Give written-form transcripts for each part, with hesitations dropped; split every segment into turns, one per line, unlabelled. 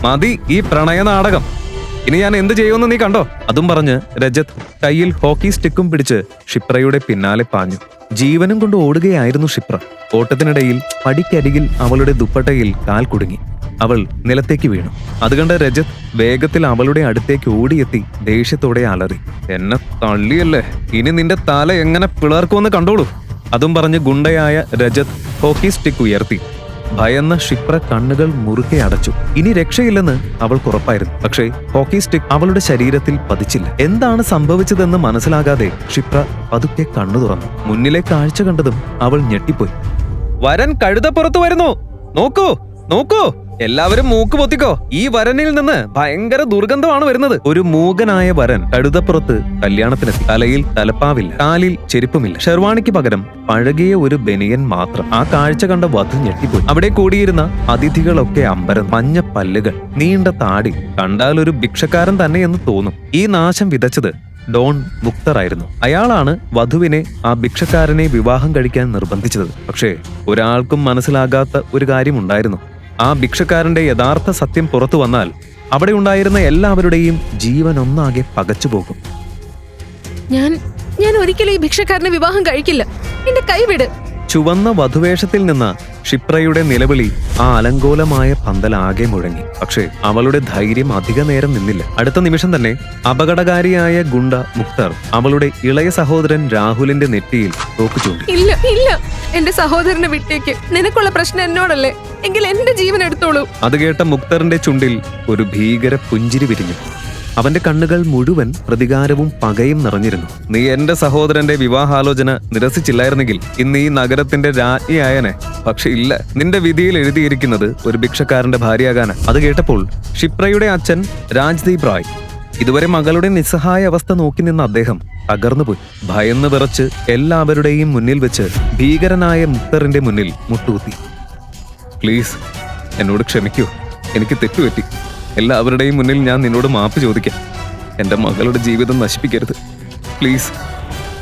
മതി ഈ പ്രണയ നാടകം. ഇനി ഞാൻ എന്ത് ചെയ്യുമെന്ന് നീ കണ്ടോ? അതും പറഞ്ഞ് രജത് കയ്യിൽ ഹോക്കി സ്റ്റിക്കും പിടിച്ച് ക്ഷിപ്രയുടെ പിന്നാലെ പാഞ്ഞു. ജീവനും കൊണ്ട് ഓടുകയായിരുന്നു ക്ഷിപ്ര. ഓട്ടത്തിനിടയിൽ പടിക്കരികിൽ അവളുടെ ദുപ്പട്ടയിൽ കാൽ കുടുങ്ങി. അവൾ നിലത്തേക്ക് വീണു. അതുകണ്ട് രജത് വേഗത്തിൽ അവളുടെ അടുത്തേക്ക് ഓടിയെത്തി ദേഷ്യത്തോടെ അലറി, എന്നെ തള്ളിയല്ലേ, ഇനി നിന്റെ തല എങ്ങനെ പിളർക്കുമെന്ന് കണ്ടോളൂ. അതും പറഞ്ഞ് ഗുണ്ടയായ രജത് ഹോക്കി സ്റ്റിക്ക് ഉയർത്തി. ഭയന്ന ക്ഷിപ്ര കണ്ണുകൾ മുറുക്കെ അടച്ചു. ഇനി രക്ഷയില്ലെന്ന് അവൾക്കുറപ്പായിരുന്നു. പക്ഷേ ഹോക്കി സ്റ്റിക്ക് അവളുടെ ശരീരത്തിൽ പതിച്ചില്ല. എന്താണ് സംഭവിച്ചതെന്ന് മനസ്സിലാകാതെ ക്ഷിപ്ര പതുക്കെ കണ്ണു തുറന്നു. മുന്നിലെ കാഴ്ച കണ്ടതും അവൾ ഞെട്ടിപ്പോയി. വരൻ കഴുതപ്പുറത്ത് വരുന്നു, നോക്കൂ നോക്കൂ, എല്ലാവരും മൂക്ക് പൊത്തിക്കോ, ഈ വരനിൽ നിന്ന് ഭയങ്കര ദുർഗന്ധമാണ് വരുന്നത്. ഒരു മൂകനായ വരൻ കഴുതപ്പുറത്ത് കല്യാണത്തിനെത്തി. തലയിൽ തലപ്പാവില്ല, കാലിൽ ചെരുപ്പുമില്ല, ഷെർവാണിക്ക് പകരം പഴകിയ ഒരു ബനിയൻ മാത്രം. ആ കാഴ്ച കണ്ട വധു ഞെട്ടിപ്പോയി. അവിടെ കൂടിയിരുന്ന അതിഥികളൊക്കെ അമ്പരം. മഞ്ഞ പല്ലുകൾ, നീണ്ട താടി, കണ്ടാൽ ഒരു ഭിക്ഷക്കാരൻ തന്നെയെന്ന് തോന്നും. ഈ നാശം വിതച്ചത് ഡോൺ മുക്തർ ആയിരുന്നു. അയാളാണ് വധുവിനെ ആ ഭിക്ഷക്കാരനെ വിവാഹം കഴിക്കാൻ നിർബന്ധിച്ചത്. പക്ഷേ ഒരാൾക്കും മനസ്സിലാകാത്ത ഒരു കാര്യമുണ്ടായിരുന്നു. ആ ഭിക്ഷക്കാരന്റെ യഥാർത്ഥ സത്യം പുറത്തു വന്നാൽ അവിടെ ഉണ്ടായിരുന്ന എല്ലാവരുടെയും ജീവൻ ഒന്നാകെ പകച്ചുപോകും.
ഞാൻ ഒരിക്കലും ഈ ഭിക്ഷക്കാരനെ വിവാഹം കഴിക്കില്ല, എന്റെ കൈവിട്.
ചുവന്ന വധുവേഷത്തിൽ നിന്ന് ക്ഷിപ്രയുടെ നിലവിളി ആ അലങ്കോലമായ പന്തലാകെ മുഴങ്ങി. പക്ഷേ അവളുടെ ധൈര്യം അധിക നേരം നിന്നില്ല. അടുത്ത നിമിഷം തന്നെ അപകടകാരിയായ ഗുണ്ട മുക്തർ അവളുടെ ഇളയ സഹോദരൻ രാഹുലിന്റെ നെറ്റിയിൽ തോക്ക് ചൂണ്ടി.
ഇല്ല ഇല്ല, എന്റെ സഹോദരനെ വിട്ടേക്ക്. നിനക്കുള്ള പ്രശ്നം എന്നോടല്ലേ, എങ്കിൽ എന്റെ ജീവൻ എടുത്തോളൂ.
അത് കേട്ട മുക്തറിന്റെ ചുണ്ടിൽ ഒരു ഭീകര പുഞ്ചിരി വിരിഞ്ഞു. അവന്റെ കണ്ണുകൾ മുഴുവൻ പ്രതികാരവും പകയും നിറഞ്ഞിരുന്നു. നീ എന്റെ സഹോദരന്റെ വിവാഹാലോചന നിരസിച്ചില്ലായിരുന്നെങ്കിൽ ഇന്ന് ഈ നഗരത്തിന്റെ രാജ്ഞിയായനെ. പക്ഷെ ഇല്ല, നിന്റെ വിധിയിൽ എഴുതിയിരിക്കുന്നത് ഒരു ഭിക്ഷക്കാരന്റെ ഭാര്യയാകാനാ. അത് കേട്ടപ്പോൾ ക്ഷിപ്രയുടെ അച്ഛൻ രാജ്ദീപ് റായ്, ഇതുവരെ മകളുടെ നിസ്സഹായ അവസ്ഥ നോക്കി നിന്ന അദ്ദേഹം തകർന്നുപോയി. ഭയന്ന് വിറച്ച് എല്ലാവരുടെയും മുന്നിൽ വെച്ച് ഭീകരനായ മുക്തറിന്റെ മുന്നിൽ മുട്ടുകുത്തി. പ്ലീസ് എന്നോട് ക്ഷമിക്കൂ, എനിക്ക് തെറ്റുപറ്റി. എല്ലാവരുടെയും മുന്നിൽ ഞാൻ നിന്നോട് മാപ്പ് ചോദിക്കാം. എന്റെ മകളുടെ ജീവിതം നശിപ്പിക്കരുത്, പ്ലീസ്.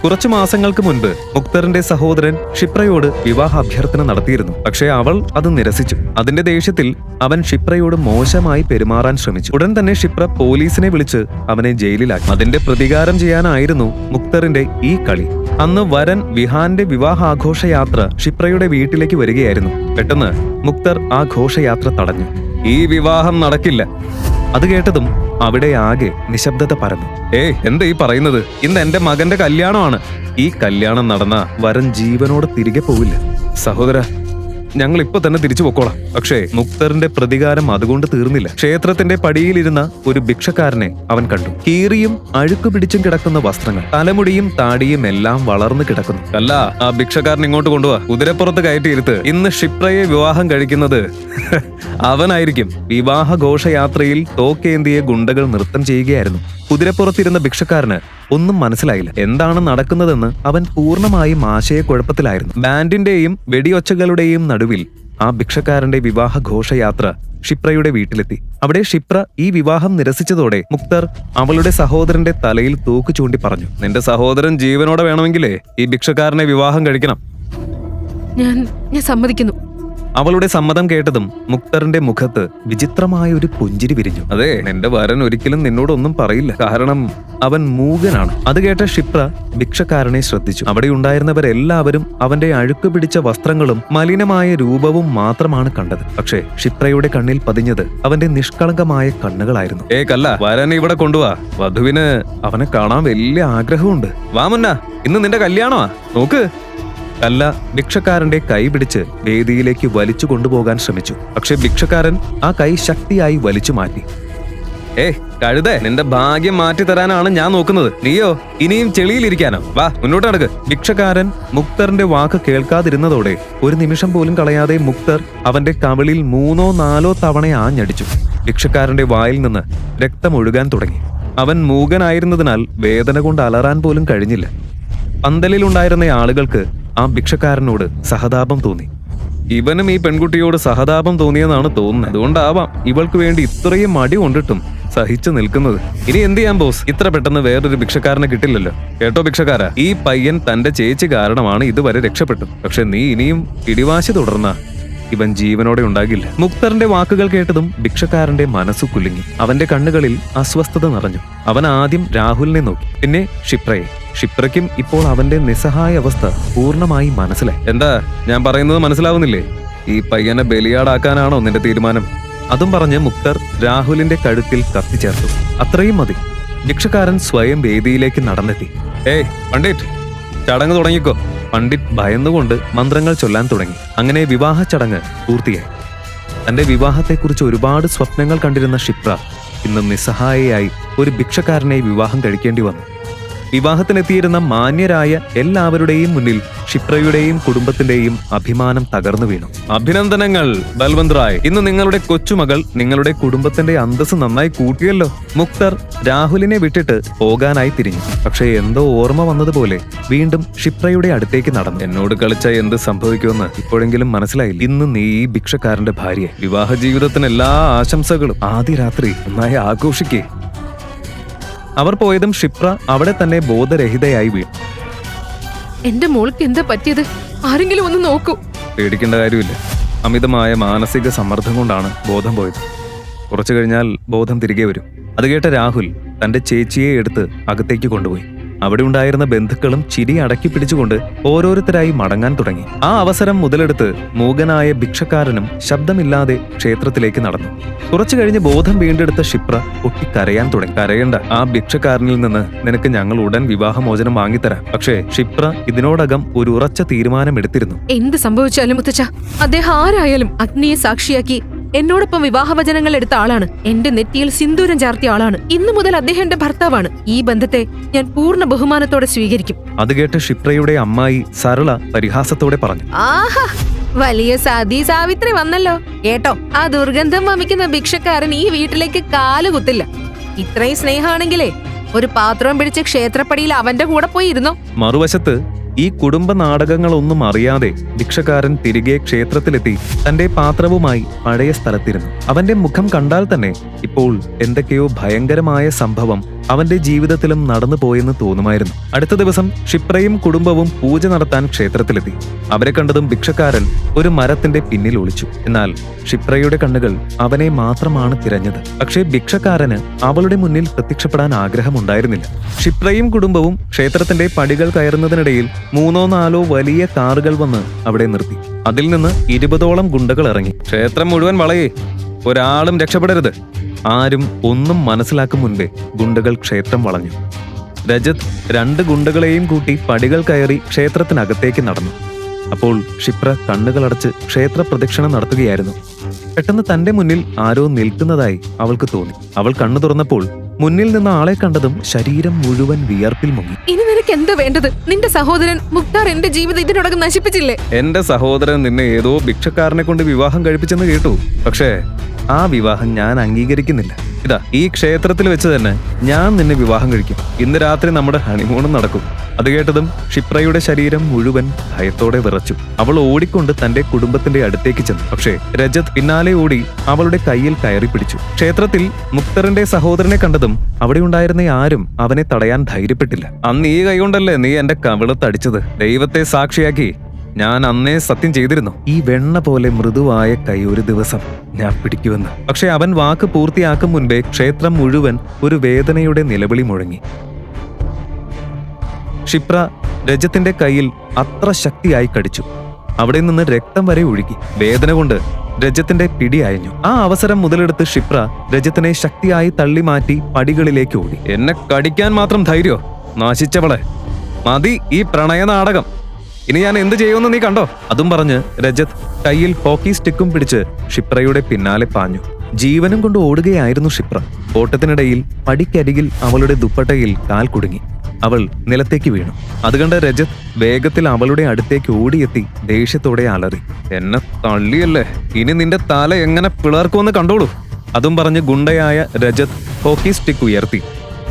കുറച്ചു മാസങ്ങൾക്ക് മുൻപ് മുക്തറിന്റെ സഹോദരൻ ക്ഷിപ്രയോട് വിവാഹ അഭ്യർത്ഥന നടത്തിയിരുന്നു. പക്ഷേ അവൾ അത് നിരസിച്ചു. അതിന്റെ ദേഷ്യത്തിൽ അവൻ ക്ഷിപ്രയോട് മോശമായി പെരുമാറാൻ ശ്രമിച്ചു. ഉടൻ തന്നെ ക്ഷിപ്ര പോലീസിനെ വിളിച്ച് അവനെ ജയിലിലാക്കി. അതിന്റെ പ്രതികാരം ചെയ്യാനായിരുന്നു മുക്തറിന്റെ ഈ കളി. അന്ന് വരൻ വിഹാന്റെ വിവാഹാഘോഷയാത്ര ക്ഷിപ്രയുടെ വീട്ടിലേക്ക് വരികയായിരുന്നു. പെട്ടെന്ന് മുക്തർ ആ ഘോഷയാത്ര തടഞ്ഞു. ഈ വിവാഹം നടക്കില്ല. അത് കേട്ടതും അവിടെ ആകെ നിശബ്ദത പരന്നു. എന്താ ഈ പറയുന്നത്? ഇന്ന് എന്റെ മകന്റെ കല്യാണമാണ്. ഈ കല്യാണം നടന്ന വരൻ ജീവനോട് തിരികെ പോവില്ല. സഹോദര, ഞങ്ങൾ ഇപ്പൊ തന്നെ തിരിച്ചു പൊക്കോളാം. പക്ഷേ മുക്തറിന്റെ പ്രതികാരം അതുകൊണ്ട് തീർന്നില്ല. ക്ഷേത്രത്തിന്റെ പടിയിലിരുന്ന ഒരു ഭിക്ഷക്കാരനെ അവൻ കണ്ടു. കീറിയും അഴുക്കു പിടിച്ചും കിടക്കുന്ന വസ്ത്രങ്ങൾ, തലമുടിയും താടിയും എല്ലാം വളർന്നു കിടക്കുന്നു. അല്ല, ആ ഭിക്ഷക്കാരൻ ഇങ്ങോട്ട് കൊണ്ടുപോവാ, കുതിരപ്പുറത്ത് കയറ്റിയിരുത്ത്. ഇന്ന് ക്ഷിപ്രയെ വിവാഹം കഴിക്കുന്നത് അവനായിരിക്കും. വിവാഹ ഘോഷയാത്രയിൽ തോക്കേന്തിയ ഗുണ്ടകൾ നൃത്തം ചെയ്യുകയായിരുന്നു. കുതിരപ്പുറത്തിരുന്ന ഭിക്ഷക്കാരന് ഒന്നും മനസ്സിലായില്ല. എന്താണ് നടക്കുന്നതെന്ന് അവൻ പൂർണ്ണമായും ആശയക്കുഴപ്പത്തിലായിരുന്നു. ബാൻഡിന്റെയും വെടിയൊച്ചകളുടെയും നടുവിൽ ആ ഭിക്ഷക്കാരന്റെ വിവാഹ ഘോഷയാത്ര ക്ഷിപ്രയുടെ വീട്ടിലെത്തി. അവിടെ ക്ഷിപ്ര ഈ വിവാഹം നിരസിച്ചതോടെ മുക്തർ അവളുടെ സഹോദരന്റെ തലയിൽ തോക്ക് ചൂണ്ടി പറഞ്ഞു, നിന്റെ സഹോദരൻ ജീവനോടെ വേണമെങ്കിലേ ഈ ഭിക്ഷക്കാരനെ വിവാഹം കഴിക്കണം.
ഞാൻ സമ്മതിക്കുന്നു.
അവളുടെ സമ്മതം കേട്ടതും മുക്തറിന്റെ മുഖത്ത് വിചിത്രമായ ഒരു പുഞ്ചിരി വിരിഞ്ഞു. അതെ, നിന്റെ വരൻ ഒരിക്കലും നിന്നോടൊന്നും പറയില്ല, കാരണം അവൻ മൂകനാണ്. അത് കേട്ട ക്ഷിപ്ര ഭിക്ഷക്കാരനെ ശ്രദ്ധിച്ചു. അവിടെ ഉണ്ടായിരുന്നവരെല്ലാവരും അവന്റെ അഴുക്ക് പിടിച്ച വസ്ത്രങ്ങളും മലിനമായ രൂപവും മാത്രമാണ് കണ്ടത്. പക്ഷേ ക്ഷിപ്രയുടെ കണ്ണിൽ പതിഞ്ഞത് അവന്റെ നിഷ്കളങ്കമായ കണ്ണുകളായിരുന്നു. കല്ല, വരൻ ഇവിടെ കൊണ്ടുവാ, വധുവിന് അവനെ കാണാൻ വലിയ ആഗ്രഹമുണ്ട്. വാ മുന്ന, ഇന്ന് നിന്റെ കല്യാണമാ, നോക്ക്. കല്ല ഭിക്ഷക്കാരന്റെ കൈ പിടിച്ച് വേദിയിലേക്ക് വലിച്ചു കൊണ്ടുപോകാൻ ശ്രമിച്ചു. പക്ഷെ ഭിക്ഷക്കാരൻ ആ കൈ ശക്തിയായി വലിച്ചു മാറ്റി. കഴുതേ, നിന്റെ ഭാഗ്യം മാറ്റി തരാനാണ് ഞാൻ നോക്കുന്നത്. നീയോ ഇനിയും ചെളിയിലിരിക്കാനോ? വാ, മുന്നോട്ട് നടക്ക്. ഭിക്ഷക്കാരൻ മുക്തറിന്റെ വാക്ക് കേൾക്കാതിരുന്നതോടെ ഒരു നിമിഷം പോലും കളയാതെ മുക്തർ അവന്റെ കവിളിൽ 3-4 തവണ ആഞ്ഞടിച്ചു. ഭിക്ഷക്കാരന്റെ വായിൽ നിന്ന് രക്തമൊഴുകാൻ തുടങ്ങി. അവൻ മൂകനായിരുന്നതിനാൽ വേദന കൊണ്ട് അലറാൻ പോലും കഴിഞ്ഞില്ല. പന്തലിലുണ്ടായിരുന്ന ആളുകൾക്ക് ആ ഭിക്ഷക്കാരനോട് സഹതാപം തോന്നി. ഇവനും ഈ പെൺകുട്ടിയോട് സഹതാപം തോന്നിയെന്നാണ് തോന്നുന്നത്. അതുകൊണ്ടാവാം ഇവൾക്ക് വേണ്ടി ഇത്രയും മടി കൊണ്ടിട്ടും സഹിച്ചു നിൽക്കുന്നത്. ഇനി എന്ത് ചെയ്യാൻ ബോസ്? ഇത്ര പെട്ടെന്ന് വേറൊരു ഭിക്ഷക്കാരനെ കിട്ടില്ലല്ലോ. കേട്ടോ ഭിക്ഷക്കാര, ഈ പയ്യൻ തന്റെ ചേച്ചി കാരണമാണ് ഇതുവരെ രക്ഷപ്പെട്ടത്. പക്ഷെ നീ ഇനിയും പിടിവാശി തുടർന്ന ഇവൻ ജീവനോടെ ഉണ്ടാകില്ല. മുക്തറിന്റെ വാക്കുകൾ കേട്ടതും ഭിക്ഷക്കാരന്റെ മനസ്സു കുലുങ്ങി. അവന്റെ കണ്ണുകളിൽ അസ്വസ്ഥത നിറഞ്ഞു. അവൻ ആദ്യം രാഹുലിനെ നോക്കി, പിന്നെ ക്ഷിപ്രയെ. ക്ഷിപ്രയ്ക്കും ഇപ്പോൾ അവന്റെ നിസ്സഹായ അവസ്ഥ പൂർണ്ണമായി മനസ്സിലായി. എന്താ ഞാൻ പറയുന്നത് മനസ്സിലാവുന്നില്ലേ? ഈ പയ്യനെ ബലിയാടാക്കാനാണോ നിന്റെ തീരുമാനം? അതും പറഞ്ഞ് മുക്തർ രാഹുലിന്റെ കഴുത്തിൽ കത്തിച്ചേർത്തു. അത്രയും മതി. ഭിക്ഷക്കാരൻ സ്വയം വേദിയിലേക്ക് നടന്നെത്തി. ഏയ് പണ്ഡിറ്റ്, ചടങ്ങ് തുടങ്ങിക്കോ. പണ്ഡിറ്റ് ഭയന്നുകൊണ്ട് മന്ത്രങ്ങൾ ചൊല്ലാൻ തുടങ്ങി. അങ്ങനെ വിവാഹ ചടങ്ങ് പൂർത്തിയായി. തന്റെ വിവാഹത്തെക്കുറിച്ച് ഒരുപാട് സ്വപ്നങ്ങൾ കണ്ടിരുന്ന ക്ഷിപ്ര ഇന്ന് നിസ്സഹായയായി ഒരു ഭിക്ഷക്കാരനെ വിവാഹം കഴിക്കേണ്ടി വന്നു. വിവാഹത്തിനെത്തിയിരുന്ന മാന്യരായ എല്ലാവരുടെയും മുന്നിൽ ക്ഷിപ്രയുടെയും കുടുംബത്തിന്റെയും അഭിമാനം തകർന്നു വീണു. അഭിനന്ദനങ്ങൾ ബൽവന്ത് റായ്, ഇന്ന് നിങ്ങളുടെ കൊച്ചുമകൾ നിങ്ങളുടെ കുടുംബത്തിന്റെ അന്തസ്സ് നന്നായി കൂട്ടിയല്ലോ. മുക്തർ രാഹുലിനെ വിട്ടിട്ട് പോകാനായി തിരിഞ്ഞു. പക്ഷേ എന്തോ ഓർമ്മ വന്നതുപോലെ വീണ്ടും ക്ഷിപ്രയുടെ അടുത്തേക്ക് നടന്നു. എന്നോട് കളിച്ച എന്ത് സംഭവിക്കുമെന്ന് ഇപ്പോഴെങ്കിലും മനസ്സിലായില്ല. ഇന്ന് നീ ഈ ഭിക്ഷക്കാരന്റെ ഭാര്യ. വിവാഹ ജീവിതത്തിന് എല്ലാ ആശംസകളും. ആദ്യ രാത്രി നന്നായി ആഘോഷിക്കേ. അവർ പോയതും ക്ഷിപ്ര അവിടെ തന്നെ ബോധരഹിതയായി വീണു.
എന്റെ മോൾക്ക് എന്താ പറ്റിയത്? ആരെങ്കിലും ഒന്ന് നോക്കൂ.
പേടിക്കേണ്ട കാര്യമില്ല. അമിതമായ മാനസിക സമ്മർദ്ദം കൊണ്ടാണ് ബോധം പോയത്. കുറച്ചു കഴിഞ്ഞാൽ ബോധം തിരികെ വരും. അത് കേട്ട രാഹുൽ തന്റെ ചേച്ചിയെ എടുത്ത് അകത്തേക്ക് കൊണ്ടുപോയി. അവിടെ ഉണ്ടായിരുന്ന ബന്ധുക്കളും ചിരി അടക്കി പിടിച്ചുകൊണ്ട് ഓരോരുത്തരായി മടങ്ങാൻ തുടങ്ങി. ആ അവസരം മുതലെടുത്ത് മൂകനായ ഭിക്ഷക്കാരനും ശബ്ദമില്ലാതെ ക്ഷേത്രത്തിലേക്ക് നടന്നു. കുറച്ചു കഴിഞ്ഞ് ബോധം വീണ്ടെടുത്ത ക്ഷിപ്ര പൊട്ടിക്കരയാൻ തുടങ്ങി. കരയണ്ട, ആ ഭിക്ഷക്കാരനിൽ നിന്ന് നിനക്ക് ഞങ്ങൾ ഉടൻ വിവാഹമോചനം വാങ്ങിത്തരാം. പക്ഷേ ക്ഷിപ്ര ഇതിനോടകം ഒരു ഉറച്ച തീരുമാനം എടുത്തിരുന്നു.
എന്ത് സംഭവിച്ചാലും മുത്തച്ഛ, അദ്ദേഹം ആരായാലും അഗ്നിയെ സാക്ഷിയാക്കി എന്നോടൊപ്പം വിവാഹവചനങ്ങൾ എടുത്ത ആളാണ്. എന്റെ നെറ്റിയിൽ സിന്ദൂരം ചാർത്തിയ ആളാണ്. ഇന്നു മുതൽ അദ്ദേഹം എന്റെ ഭർത്താവാണ്. ഈ ബന്ധത്തെ ഞാൻ പൂർണ്ണ ബഹുമാനത്തോടെ സ്വീകരിക്കും.
അത് കേട്ട് ക്ഷിപ്രയുടെ അമ്മായി സരള പരിഹാസത്തോടെ പറഞ്ഞു.
ആഹാ, വലിയ സതി സാവിത്രി വന്നല്ലോ കേട്ടോ. ആ ദുർഗന്ധം വമിക്കുന്ന ഭിക്ഷക്കാരൻ ഈ വീട്ടിലേക്ക് കാലുകുത്തില്ല. ഇത്രയും സ്നേഹമാണെങ്കിലേ ഒരു പാത്രം പിടിച്ച് ക്ഷേത്രപ്പടിയിൽ അവന്റെ കൂടെ പോയി ഇരുന്നോ.
മറുവശത്ത് ഈ കുടുംബ നാടകങ്ങളൊന്നും അറിയാതെ ഭിക്ഷക്കാരൻ തിരികെ ക്ഷേത്രത്തിലെത്തി തന്റെ പാത്രവുമായി പഴയ സ്ഥലത്തിരുന്നു. അവന്റെ മുഖം കണ്ടാൽ തന്നെ ഇപ്പോൾ എന്തൊക്കെയോ ഭയങ്കരമായ സംഭവം അവന്റെ ജീവിതത്തിലും നടന്നു പോയെന്ന് തോന്നുമായിരുന്നു. അടുത്ത ദിവസം ക്ഷിപ്രയും കുടുംബവും പൂജ നടത്താൻ ക്ഷേത്രത്തിലെത്തി. അവരെ കണ്ടതും ഭിക്ഷക്കാരൻ ഒരു മരത്തിന്റെ പിന്നിൽ ഒളിച്ചു. എന്നാൽ ക്ഷിപ്രയുടെ കണ്ണുകൾ അവനെ മാത്രമാണ് തിരഞ്ഞത്. പക്ഷേ ഭിക്ഷക്കാരന് അവളുടെ മുന്നിൽ പ്രത്യക്ഷപ്പെടാൻ ആഗ്രഹമുണ്ടായിരുന്നില്ല. ക്ഷിപ്രയും കുടുംബവും ക്ഷേത്രത്തിന്റെ പടികൾ കയറുന്നതിനിടയിൽ 3-4 വലിയ കാറുകൾ വന്ന് അവിടെ നിർത്തി. അതിൽ നിന്ന് 20ഓളം ഗുണ്ടകൾ ഇറങ്ങി. ക്ഷേത്രം മുഴുവൻ വളയേ, ഒരാളും രക്ഷപ്പെടരുത്. ആരും ഒന്നും മനസ്സിലാക്കും മുൻപേ ഗുണ്ടകൾ ക്ഷേത്രം വളഞ്ഞു. രജത് 2 ഗുണ്ടകളെയും കൂട്ടി പടികൾ കയറി ക്ഷേത്രത്തിനകത്തേക്ക് നടന്നു. അപ്പോൾ ക്ഷിപ്ര കണ്ണുകളടച്ച് ക്ഷേത്ര പ്രദക്ഷിണം നടത്തുകയായിരുന്നു. പെട്ടെന്ന് തന്റെ മുന്നിൽ ആരോ നിൽക്കുന്നതായി അവൾക്ക് തോന്നി. അവൾ കണ്ണു തുറന്നപ്പോൾ മുന്നിൽ നിന്ന് ആളെ കണ്ടതും ശരീരം മുഴുവൻ വിയർപ്പിൽ മുങ്ങി.
ഇനി നിനക്ക് എന്താ വേണ്ടത്? നിന്റെ സഹോദരൻ മുക്താർ എന്റെ ജീവിതം ഇതിനോടകം നശിപ്പിച്ചില്ലേ?
എന്റെ സഹോദരൻ നിന്നെ ഏതോ ഭിക്ഷക്കാരനെ കൊണ്ട് വിവാഹം കഴിപ്പിച്ചെന്ന് കേട്ടു. പക്ഷേ ആ വിവാഹം ഞാൻ അംഗീകരിക്കുന്നില്ല. ഇതാ ഈ ക്ഷേത്രത്തിൽ വെച്ച് തന്നെ ഞാൻ നിന്നെ വിവാഹം കഴിക്കും. ഇന്ന് രാത്രി നമ്മുടെ ഹണിമൂണും നടക്കും. അത് കേട്ടതും ക്ഷിപ്രയുടെ ശരീരം മുഴുവൻ ഭയത്തോടെ വിറച്ചു. അവൾ ഓടിക്കൊണ്ട് തന്റെ കുടുംബത്തിന്റെ അടുത്തേക്ക് ചെന്നു. പക്ഷേ രജത് പിന്നാലെ ഓടി അവളുടെ കയ്യിൽ കയറി പിടിച്ചു. ക്ഷേത്രത്തിൽ മുക്തറിന്റെ സഹോദരനെ കണ്ടതും അവിടെ ഉണ്ടായിരുന്ന ആരും അവനെ തടയാൻ ധൈര്യപ്പെട്ടില്ല. അന്ന് ഈ കൈകൊണ്ടല്ലേ നീ എന്റെ കവിളത്തടിച്ചത്? ദൈവത്തെ സാക്ഷിയാക്കി ഞാൻ അന്നേ സത്യം ചെയ്തിരുന്നു, ഈ വെണ്ണ പോലെ മൃദുവായ കൈ ഒരു ദിവസം ഞാൻ പിടിക്കുമെന്ന്. പക്ഷെ അവൻ വാക്ക് പൂർത്തിയാക്കും മുൻപേ ക്ഷേത്രം മുഴുവൻ ഒരു വേദനയുടെ നിലവിളി മുഴങ്ങി. ക്ഷിപ്ര രജത്തിന്റെ കയ്യിൽ അത്ര ശക്തിയായി കടിച്ചു. അവിടെ നിന്ന് രക്തം വരെ ഒഴുകി. വേദന കൊണ്ട് രജത്തിന്റെ പിടി അയഞ്ഞു. ആ അവസരം മുതലെടുത്ത് ക്ഷിപ്ര രജത്തിനെ ശക്തിയായി തള്ളി മാറ്റി പടികളിലേക്ക് ഓടി. എന്നെ കടിക്കാൻ മാത്രം ധൈര്യോ? നാശിച്ചവളെ, മതി ഈ പ്രണയ നാടകം. ഇനി ഞാൻ എന്ത് ചെയ്യുമെന്ന് നീ കണ്ടോ? അതും പറഞ്ഞ് രജത് കയ്യിൽ ഹോക്കി സ്റ്റിക്കും പിടിച്ച് ക്ഷിപ്രയുടെ പിന്നാലെ പാഞ്ഞു. ജീവനും കൊണ്ട് ഓടുകയായിരുന്നു ക്ഷിപ്ര. ഓട്ടത്തിനിടയിൽ പടിക്കരികിൽ അവളുടെ ദുപ്പട്ടയിൽ കാൽ കുടുങ്ങി. അവൾ നിലത്തേക്ക് വീണു. അതുകണ്ട് രജത് വേഗത്തിൽ അവളുടെ അടുത്തേക്ക് ഓടിയെത്തി ദേഷ്യത്തോടെ അലറി. എന്നെ തള്ളിയല്ലേ, ഇനി നിന്റെ തല എങ്ങനെ പിളർക്കുമെന്ന് കണ്ടോളൂ. അതും പറഞ്ഞ് ഗുണ്ടയായ രജത് ഹോക്കി സ്റ്റിക്ക് ഉയർത്തി.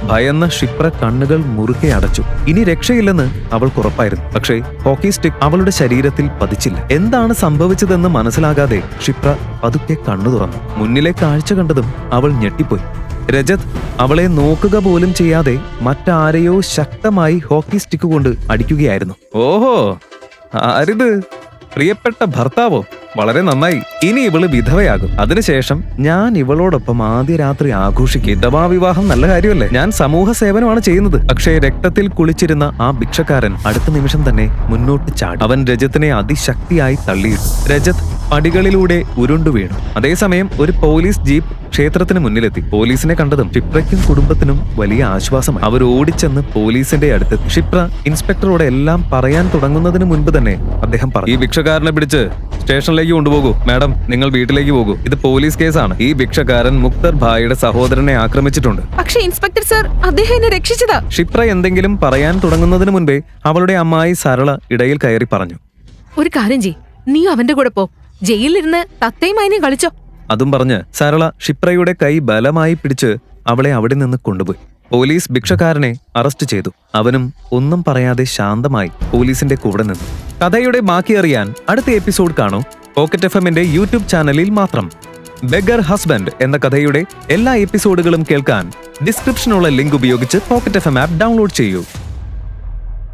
ഭയന്ന ക്ഷിപ്ര കണ്ണുകൾ മുറുക്കെ അടച്ചു. ഇനി രക്ഷയില്ലെന്ന് അവൾക്കുറപ്പായിരുന്നു. പക്ഷേ ഹോക്കി സ്റ്റിക്ക് അവളുടെ ശരീരത്തിൽ പതിച്ചില്ല. എന്താണ് സംഭവിച്ചതെന്ന് മനസ്സിലാകാതെ ക്ഷിപ്ര പതുക്കെ കണ്ണു തുറന്നു. മുന്നിലെ കാഴ്ച കണ്ടതും അവൾ ഞെട്ടിപ്പോയി. രജത് അവളെ നോക്കുക പോലും ചെയ്യാതെ മറ്റാരെയോ ശക്തമായി ഹോക്കി സ്റ്റിക്ക് കൊണ്ട് അടിക്കുകയായിരുന്നു. ഓഹോ, ആരിത്? പ്രിയപ്പെട്ട ഭർത്താവോ? വളരെ നന്നായി. ഇനി ഇവള് വിധവയാകും. അതിനുശേഷം ഞാൻ ഇവളോടൊപ്പം ആദ്യ രാത്രി ആഘോഷിക്കും. വിധവാ വിവാഹം നല്ല കാര്യമല്ലേ? ഞാൻ സമൂഹ സേവനമാണ് ചെയ്യുന്നത്. പക്ഷേ രക്തത്തിൽ കുളിച്ചിരുന്ന ആ ഭിക്ഷക്കാരൻ അടുത്ത നിമിഷം തന്നെ മുന്നോട്ട് ചാടി. അവൻ രജത്തിനെ അതിശക്തിയായി തള്ളിയിട്ടു. രജത് പടികളിലൂടെ ഉരുണ്ടു വീണു. അതേസമയം ഒരു പോലീസ് ജീപ്പ് ക്ഷേത്രത്തിന് മുന്നിലെത്തി. പോലീസിനെ കണ്ടതും ക്ഷിപ്രയ്ക്കും കുടുംബത്തിനും വലിയ ആശ്വാസമായി. അവർ ഓടിച്ചെന്ന് പോലീസിന്റെ അടുത്തെത്തി. ക്ഷിപ്ര ഇൻസ്പെക്ടറോട് എല്ലാം പറയാൻ തുടങ്ങുന്നതിന് മുൻപ് തന്നെ അദ്ദേഹം പറഞ്ഞു, ഈ ഭിക്ഷക്കാരനെ പിടിച്ച് സ്റ്റേഷനിലേക്ക് കൊണ്ടുപോകൂ. മാഡം, നിങ്ങൾ വീട്ടിലേക്ക് പോകൂ. ഇത് പോലീസ് കേസാണ്. ഈ ഭിക്ഷക്കാരൻ മുക്തർ ഭായിയുടെ സഹോദരനെ ആക്രമിച്ചിട്ടുണ്ട്.
പക്ഷേ ഇൻസ്പെക്ടർ സർ, അദ്ദേഹം എന്നെ രക്ഷിച്ചതാ.
ക്ഷിപ്ര എന്തെങ്കിലും പറയാൻ തുടങ്ങുന്നതിന് മുൻപേ അവളുടെ അമ്മായി സരള ഇടയിൽ കയറി പറഞ്ഞു,
ഒരു കാര്യം ചെയ്, നീ അവന്റെ കൂടെ പോ. ജയിലിലിരുന്ന് തത്തയും മൈനയും കളിച്ചോ.
അതും പറഞ്ഞ് സരള ക്ഷിപ്രയുടെ കൈ ബലമായി പിടിച്ച് അവളെ അവിടെ നിന്ന് കൊണ്ടുപോയി. പോലീസ് ഭിക്ഷക്കാരനെ അറസ്റ്റ് ചെയ്തു. അവനും ഒന്നും പറയാതെ ശാന്തമായി പോലീസിന്റെ കൂടെ നിന്നു. കഥയുടെ ബാക്കി അറിയാൻ അടുത്ത എപ്പിസോഡ് കാണൂ പോക്കറ്റ് FM-ന്റെ യൂട്യൂബ് ചാനലിൽ മാത്രം. ബെഗർ ഹസ്ബൻഡ് എന്ന കഥയുടെ എല്ലാ എപ്പിസോഡുകളും കേൾക്കാൻ ഡിസ്ക്രിപ്ഷനുള്ള ലിങ്ക് ഉപയോഗിച്ച് പോക്കറ്റ് FM ആപ്പ് ഡൗൺലോഡ് ചെയ്യൂ.